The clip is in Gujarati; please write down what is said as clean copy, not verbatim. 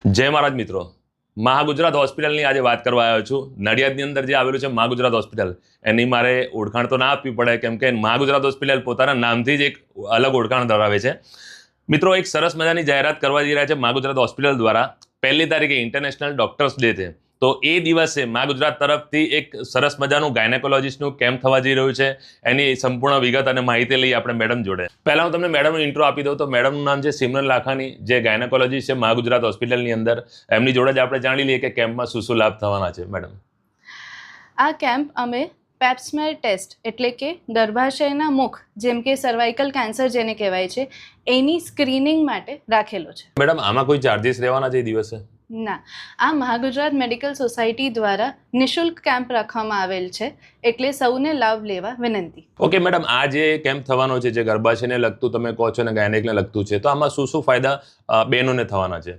જય મહારાજ મિત્રો, મહાગુજરાત હોસ્પિટલની આજે વાત કરવા આવ્યો છું. નડિયાદની અંદર જે આવેલું છે મહાગુજરાત હોસ્પિટલ, એની મારે ઓળખાણ તો ના આપવી પડે, કેમ કે મહાગુજરાત હોસ્પિટલ પોતાના નામથી જ એક અલગ ઓળખાણ ધરાવે છે. મિત્રો, એક સરસ મજાની જાહેરાત કરવા જઈ રહ્યા છે મહાગુજરાત હોસ્પિટલ દ્વારા. 1 તારીખે ઇન્ટરનેશનલ ડોક્ટર્સ ડે છે, તો એ દિવસે મહાગુજરાત તરફથી એક સરસ મજાનું ગાયનેકોલોજીસ્ટનું કેમ્પ થવા જઈ રહ્યું છે. એની સંપૂર્ણ વિગત અને માહિતી લઈ આપણે મેડમ જોડે. પહેલા હું તમને મેડમનો ઇન્ટ્રો આપી દઉં. તો મેડમનું નામ છે સિમરન લાખાણી, જે ગાયનેકોલોજીસ્ટ છે મહાગુજરાત હોસ્પિટલની અંદર. એમની જોડે જ આપણે જાણી લઈએ કે કેમ્પમાં શું શું લાભ થવાના છે. મેડમ, આ કેમ્પ અમે પેપ્સમેર ટેસ્ટ એટલે કે ગર્ભાશયના મુખ, જેમ કે સર્વાઇકલ કેન્સર જેને કહેવાય છે, એની સ્ક્રીનિંગ માટે રાખેલો છે. મેડમ, આમાં કોઈ ચાર્જીસ રહેવાના છે એ દિવસે? ના, આ મહાગુજરાત મેડિકલ સોસાયટી દ્વારા નિઃશુલ્ક કેમ્પ રાખવામાં આવેલ છે, એટલે સૌને લાભ લેવા વિનંતી. ઓકે મેડમ, આ જે કેમ્પ થવાનો છે, જે ગર્ભાશયને લગતું તમે કહો છો અને ગાયનેકને લગતું છે, તો આમાં શું શું ફાયદા બહેનોને થવાના છે?